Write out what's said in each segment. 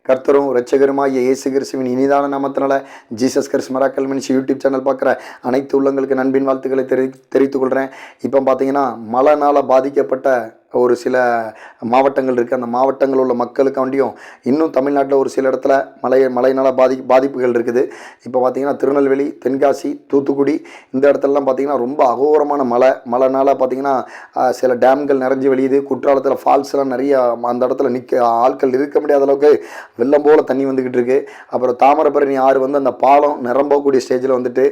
கர்த்தரும் இரட்சகருமாகிய இயேசு கிறிஸ்துவின் இனிதான நாமத்தினால Jesus Christ miracle ministry YouTube channel பார்க்குற அனைத்து உள்ளங்களுக்கு நண்பின் வாழ்த்துக்களை தெரிவித்துக் கொள்கிறேன். இப்போ பார்த்தீங்கன்னா மழைனால் பாதிக்கப்பட்ட ஒரு சில மாவட்டங்கள் இருக்குது. அந்த மாவட்டங்கள் உள்ள மக்களுக்காண்டியும் இன்னும் தமிழ்நாட்டில் ஒரு சில இடத்துல மழையினால் பாதிப்புகள் இருக்குது. இப்போ பார்த்திங்கன்னா திருநெல்வேலி, தென்காசி, தூத்துக்குடி இந்த இடத்துலலாம் பார்த்திங்கன்னா ரொம்ப அகோரமான மழைனால் பார்த்திங்கன்னா சில டேம்கள் நிறைஞ்சு வெளியுது. குற்றாலத்தில் ஃபால்ஸ்லாம் நிறைய அந்த இடத்துல ஆட்கள் இருக்க முடியாத அளவுக்கு வெள்ளம் போல் தண்ணி வந்துக்கிட்டு இருக்குது. அப்புறம் தாமிரபரணி ஆறு அந்த பாலம் நிரம்பக்கூடிய ஸ்டேஜில் வந்துட்டு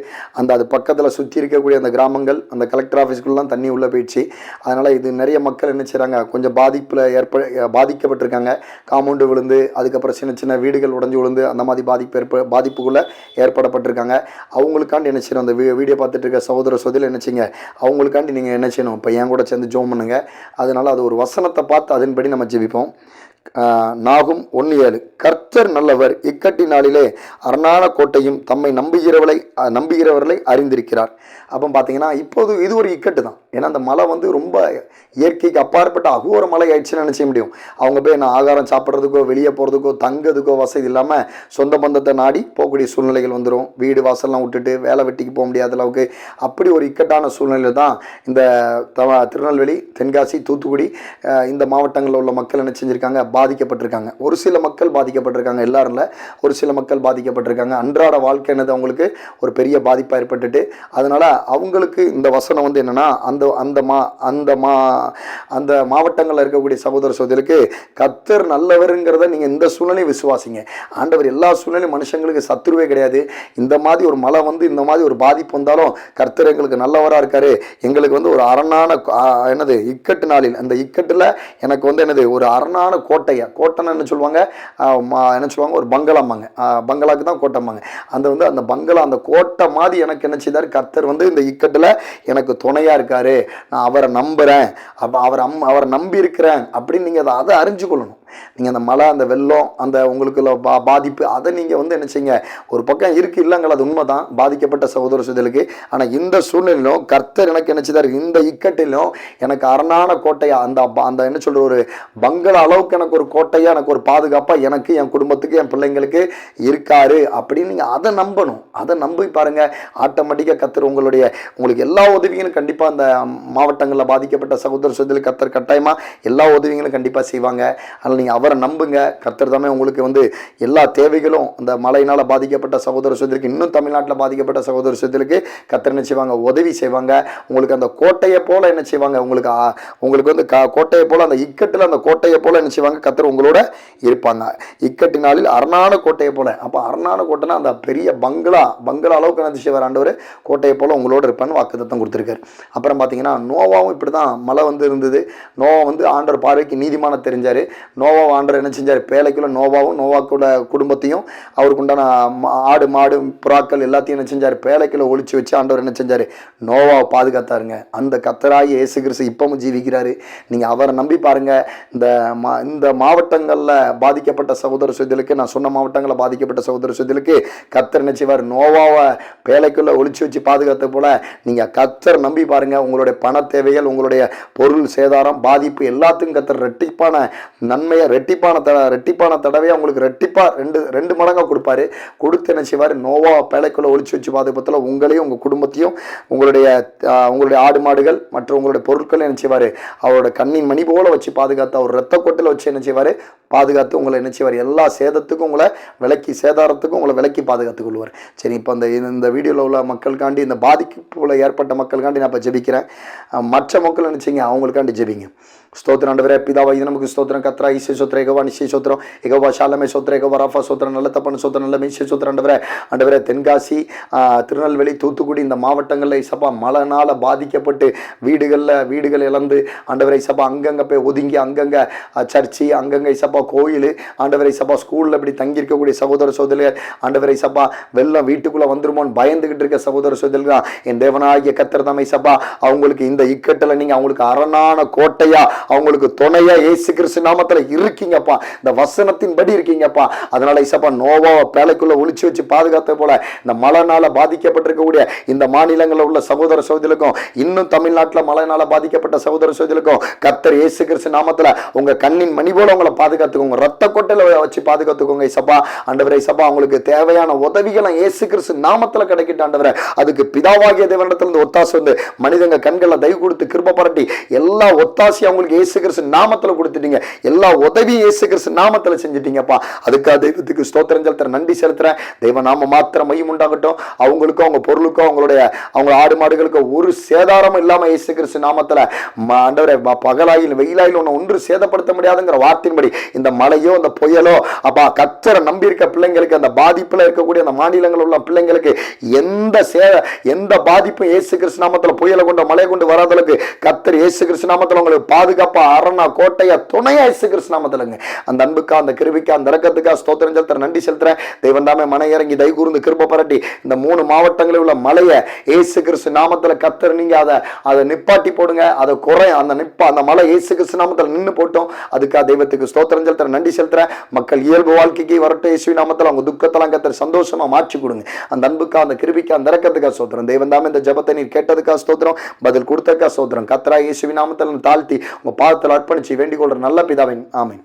அது பக்கத்தில் சுற்றி இருக்கக்கூடிய அந்த கிராமங்கள் அந்த கலெக்டர் ஆஃபீஸ்க்குள்ளலாம் தண்ணி உள்ளே போயிடுச்சு. அதனால் இது நிறைய மக்கள் என்ன செய்கிறாங்க, கொஞ்சம் பாதிக்கப்பட்டிருக்காங்க. காம்பவுண்டு விழுந்து அதுக்கப்புறம் சின்ன சின்ன வீடுகள் உடஞ்சி விழுந்து அந்த மாதிரி பாதிப்புக்குள்ளே ஏற்படப்பட்டிருக்காங்க. அவங்களுக்காண்டி என்ன செய்யணும், அந்த வீடியோ பார்த்துட்டு இருக்க சகோதர என்ன செய்யுங்க, அவங்களுக்காண்டி நீங்கள் என்ன செய்யணும், இப்போ என் கூட சேர்ந்து ஜெபம் பண்ணுங்க. அதனால் அது ஒரு வசனத்தை பார்த்து அதன்படி நம்ம ஜெபிப்போம். நாகும் 1:7 கர்த்தர் நல்லவர், இக்கட்டி நாளிலே அரணான கோட்டையும் தம்மை நம்புகிறவர்களை அறிந்திருக்கிறார். அப்போ பார்த்தீங்கன்னா இப்போது இது ஒரு இக்கட்டு தான். ஏன்னா அந்த மழை ரொம்ப இயற்கைக்கு அப்பாற்பட்ட அகோர மழை ஆயிடுச்சுன்னு நினச்ச முடியும். அவங்க போய் நான் ஆகாரம் சாப்பிட்றதுக்கோ வெளியே போகிறதுக்கோ தங்கிறதுக்கோ வசதி இல்லாமல் சொந்த பந்தத்தை நாடி போகக்கூடிய சூழ்நிலைகள் வந்துடும். வீடு வாசல்லாம் விட்டுட்டு வேலை வெட்டிக்கு போக முடியாத அளவுக்கு அப்படி ஒரு இக்கட்டான சூழ்நிலை தான் இந்த திருநெல்வேலி, தென்காசி, தூத்துக்குடி இந்த மாவட்டங்களில் உள்ள மக்கள் என்ன செஞ்சுருக்காங்க, பாதிக்கப்பட்டிருக்காங்க. ஒரு சில மக்கள் பாதிக்கப்பட்டிருக்காங்க, எல்லாரும் இல்லை, ஒரு சில மக்கள் பாதிக்கப்பட்டிருக்காங்க. அன்றாட வாழ்க்கை என்னது அவங்களுக்கு ஒரு பெரிய பாதிப்பாக ஏற்பட்டுட்டு, அதனால் அவங்களுக்கு இந்த வசனம் என்னென்னா அந்த மாவட்டங்களில் இருக்கக்கூடிய சகோதரர்களுக்கு கர்த்தர் நல்லவருங்கிறத நீங்கள் இந்த சூழ்நிலையை விசுவாசிங்க. ஆண்டவர் எல்லா சூழ்நிலையும் மனுஷங்களுக்கு சத்துருவே கிடையாது. இந்த மாதிரி ஒரு மழை இந்த மாதிரி ஒரு பாதிப்பு வந்தாலும் கர்த்தர் எங்களுக்கு நல்லவராக இருக்காரு. எங்களுக்கு ஒரு அரணான இக்கட்டு நாளில் அந்த இக்கட்டில் எனக்கு ஒரு அரணான கோட்டைன்னு என்ன சொல்லுவாங்க, ஒரு பங்களாம்பாங்க. பங்களாக்கு தான் கோட்டைம்பாங்க. அந்த பங்களா அந்த கோட்டை மாதிரி எனக்கு என்ன செய்தார் கர்த்தர் இந்த இக்கட்டில் எனக்கு துணையாக இருக்காரு. நான் அவரை நம்புகிறேன், அவரை நம்பி இருக்கிறேன் அப்படின்னு நீங்கள் அதை அறிஞ்சு கொள்ளணும். நீங்கள் அந்த மழை, அந்த வெள்ளம், அந்த உங்களுக்குள்ள பாதிப்பு அதை நீங்கள் என்ன செய்யுங்க, ஒரு பக்கம் இருக்குது இல்லைங்களா, அது உண்மை தான் பாதிக்கப்பட்ட சகோதரர்களுக்கு. ஆனால் இந்த சூழ்நிலையிலும் கர்த்தர் எனக்கு என்ன செய்தார், இந்த இக்கட்டிலும் எனக்கு அரணான கோட்டையாக அந்த என்ன சொல்கிற ஒரு பங்களா அளவுக்கு எனக்கு ஒரு கோட்டையாக, எனக்கு ஒரு பாதுகாப்பாக எனக்கு, என் குடும்பத்துக்கு, என் பிள்ளைங்களுக்கு இருக்காரு அப்படின்னு நீங்கள் அதை நம்பணும். அதை நம்பி பாருங்கள், ஆட்டோமேட்டிக்காக கர்த்தர் உங்களுக்கு எல்லா உதவிகளும் கண்டிப்பாக அந்த மாவட்டங்களில் பாதிக்கப்பட்ட சகோதரர்களுக்கு கர்த்தர் கட்டாயமாக எல்லா உதவிகளும் கண்டிப்பாக செய்வாங்க. அதனால் நீங்கள் அவரை நம்புங்க. கர்த்தர் தாமே உங்களுக்கு எல்லா தேவைகளும் அந்த மழையினால் பாதிக்கப்பட்ட சகோதரர்களுக்கு, இன்னும் தமிழ்நாட்டில் பாதிக்கப்பட்ட சகோதரர்களுக்கு கர்த்தர் என்ன செய்வாங்க, உதவி செய்வாங்க. உங்களுக்கு அந்த கோட்டையை போல என்ன செய்வாங்க, உங்களுக்கு கோட்டையை போல அந்த இக்கட்டில் அந்த கோட்டையை போல என்ன செய்வாங்க, கர்த்தர் உங்களோட இருப்பாங்க. இக்கட்டினாலில் அரணான கோட்டையை போல. அப்போ அரணான கோட்டைனா அந்த பெரிய பங்களா அளவுக்கு என்ன செய்வார் ஆண்டவர், கோட்டையை போல உங்களோட இருப்பான்னு வாக்குத்தத்தம் கொடுத்துருக்காரு. அப்புறம் பார்த்தீங்கன்னா நோவாவும் இப்படி தான் மழை இருந்தது. நோவா ஆண்டவர் பார்வைக்கு நீதிமான தெரிஞ்சார். நோவா ஆண்டவர் என்ன செஞ்சார், பேழைக்குள்ள நோவாவும் நோவாக்கூட குடும்பத்தையும் அவருக்கு உண்டான ஆடு மாடு புறாக்கள் எல்லாத்தையும் என்ன செஞ்சார், பேழைக்குள்ள ஒழிச்சு வச்சு ஆண்டவர் என்ன செஞ்சார், நோவாவை பாதுகாத்தாருங்க. அந்த கர்த்தராகிய இயேசு கிறிஸ்து இப்பவும் ஜீவிக்கிறாரு. நீங்கள் அவரை நம்பி பாருங்க. இந்த மாவட்டங்களில் பாதிக்கப்பட்ட சகோதரர்களுக்கு, நான் சொன்ன மாவட்டங்களில் பாதிக்கப்பட்ட சகோதரர்களுக்கு கர்த்தர் என்ன செய்வார், நோவாவை பேழைக்குள்ள ஒழிச்சு வச்சு பாதுகாத்த போல நீங்கள் கர்த்தர் நம்பி பாருங்க. உங்களுடைய பண தேவைகள், உங்களுடைய பொருள் சேதாரம், பாதிப்பு எல்லாத்துக்கும் கர்த்தர் ரெட்டிப்பான நன்மையை ரெட்டிப்பான தடவையாக உங்களுக்கு ரெண்டு மடங்காக கொடுப்பாரு. கொடுத்து என்ன செய்வார், நோவா பேழைக்குள்ள ஒழிச்சு வச்சு பாதுகாப்பத்தில் உங்களையும் உங்கள் குடும்பத்தையும் உங்களுடைய ஆடு மாடுகள் மற்றும் உங்களுடைய பொருட்களை என்ன செய்வார், அவரோட கண்ணின் மணி போல வச்சு பாதுகாத்து, அவர் ரத்த கொட்டில் வச்சு என்ன செய்வார், பாதுகாத்து உங்களை என்ன செய்வார், எல்லா சேதத்துக்கும் சேதாரத்துக்கும் உங்களை விலக்கி பாதுகாத்துக் கொள்வார். சரி, இப்போ இந்த வீடியோவில் உள்ள மக்களுக்காண்டி, இந்த பாதிப்புல ஏற்பட்ட மக்களுக்காண்டி நான் இப்போ ஜெபிக்கிறேன். மற்ற மக்கள் நினைச்சிங்க அவங்களுக்காண்டி ஜெபிங்க. ஸ்தோத்திரம் ஆண்டவரே, பிதாவா இது நமக்கு ஸ்தோத்திரம். கத்ரா ஈசே சோத்திரம், எகவா நிச்சய சோத்திரம், எகவா ஷாலமே சோத்திரம், எகவா ராஃபா சோத்திரம், நல்ல தப்பான சோத்திரம், நல்ல மீசே சோத்திரம். ஆண்டவரே தென்காசி, திருநெல்வேலி, தூத்துக்குடி இந்த மாவட்டங்களில் சபா மழைனால் பாதிக்கப்பட்டு வீடுகள் இழந்து ஆண்டவரை சபா அங்கங்கே போய் ஒதுங்கி, அங்கங்கே சர்ச்சி, அங்கங்கே சபா கோயில், ஆண்டவரை சபா ஸ்கூலில் இப்படி தங்கியிருக்கக்கூடிய சகோதரர்கள், ஆண்டவரை சபா வெள்ளம் வீட்டுக்குள்ளே வந்துருமோன்னு பயந்துகிட்டு இருக்க சகோதரர்கள் தான் என் தேவனாகிய கர்த்தர் தாமே சபா அவங்களுக்கு இந்த இக்கட்டில் நீங்கள் அவங்களுக்கு அரணான கோட்டையா, அவங்களுக்கு துணையா இயேசு கிறிஸ்து நாமத்துல இருக்கீங்கப்பா. இந்த வசனத்தின் படி இருக்கீங்கப்பா. அதனால இசப்பா நோவாவை பேழைக்குள்ள ஒளிச்சு வச்சு பாதுகாத்த போல இந்த மழைனால பாதிக்கப்பட்டிருக்கக்கூடிய இந்த மாநிலங்களில் உள்ள சகோதர சகோதரிகளுக்கும், இன்னும் தமிழ்நாட்டில் மழைனால பாதிக்கப்பட்ட சகோதர சகோதரிகளுக்கும் கர்த்தர் இயேசு கிறிஸ்து நாமத்துல உங்க கண்ணின் மணி போல உங்களை பாதுகாத்து பாதுகாத்துக்கோங்க, ரத்த கொட்டையில வச்சு பாதுகாத்துக்கோங்க ஏசப்பா. ஆண்டவரே ஏசப்பா, அவங்களுக்கு தேவையான உதவிகளை இயேசு கிறிஸ்து நாமத்துல கிடைக்கிட்டு ஆண்டவரே. அதுக்கு பிதாவாகிய தேவனிடத்திலிருந்து ஒத்தாசை வந்து மனிதங்க கண்களை தயவு கொடுத்து கிருபை பாராட்டி எல்லா ஒத்தாசையும் அவங்களுக்கு இயேசு கிறிஸ்து நாமத்துல கொடுத்துட்டீங்க. எல்லா உதவியும் இயேசு கிறிஸ்து நாமத்துல செஞ்சுட்டீங்கப்பா. அதுக்காக தெய்வத்துக்கு ஸ்தோத்திரம் செலுத்துறேன், நன்றி செலுத்துறேன். தெய்வ நாம மாத்திரம் மையம் உண்டாகட்டும். அவங்களுக்கும் அவங்க பொருளுக்கும் அவங்க ஆடு மாடுகளுக்கு ஒரு சேதாரமும் இல்லாம இயேசு கிறிஸ்து நாமத்துல ஆண்டவரே பகலாயில் வெயிலாயில் ஒன்று சேதப்படுத்த முடியாதுங்கிற வார்த்தையின்படி இந்த மழையோ இந்த புயலோ அப்பா கர்த்தரை நம்பி இருக்க பிள்ளைங்களுக்கு, அந்த பாதிப்புல இருக்கக்கூடிய அந்த மாநிலங்களில் உள்ள பிள்ளைங்களுக்கு எந்த பாதிப்பும் இயேசு கிறிஸ்து நாமத்துல புயலை கொண்டு மழை கொண்டு வராதளவுக்கு கர்த்தர் இயேசு கிறிஸ்து நாமத்துல உங்களுக்கு பாதுகாப்பா அரணா கோட்டையா துணையா இயேசு கிறிஸ்து நாமத்துலங்க. அந்த அன்புக்கா, அந்த கிருபிக்கா, அந்த இரக்கத்துக்கா ஸ்தோத்திரம் செலுத்துறேன், நன்றி செலுத்துறேன். தெய்வம் தாமே மன இறங்கி தயவு கூர்ந்து கிருபை பாராட்டி இந்த 3 மாவட்டங்களில் உள்ள மலையை இயேசு கிறிஸ்து நாமத்துல கர்த்தர் நீங்க அதை நிப்பாட்டி போடுங்க. அதை அந்த மலை இயேசு கிறிஸ்து நாமத்துல நின்று போட்டோம். அதுக்காக தெய்வத்துக்கு ஸ்தோத்திரம் செலுத்துறேன், நன்றி செலுத்துறேன். மக்கள் இயல்பு வாழ்க்கைக்கு வரட்டும் இயேசு நாமத்துல. அவங்க துக்கத்தெல்லாம் கர்த்தர் சந்தோஷமா மாற்றி கொடுங்க. அந்த அன்புக்கா, அந்த கிருபிக்கா, அந்த இரக்கத்துக்கா ஸ்தோத்திரம். தெய்வம் தாமே இந்த ஜெபத்தை நீர் கேட்டதுக்கா ஸ்தோத்திரம், பதில் கொடுத்ததுக்கா ஸ்தோத்திரம். கர்த்தரா இயேசு நாமத்துல தாழ்த்தி உங்க பாதத்தில் அர்ப்பணிச்சு வேண்டிக் கொள்ற நல்ல பிதாவே, ஆமென்.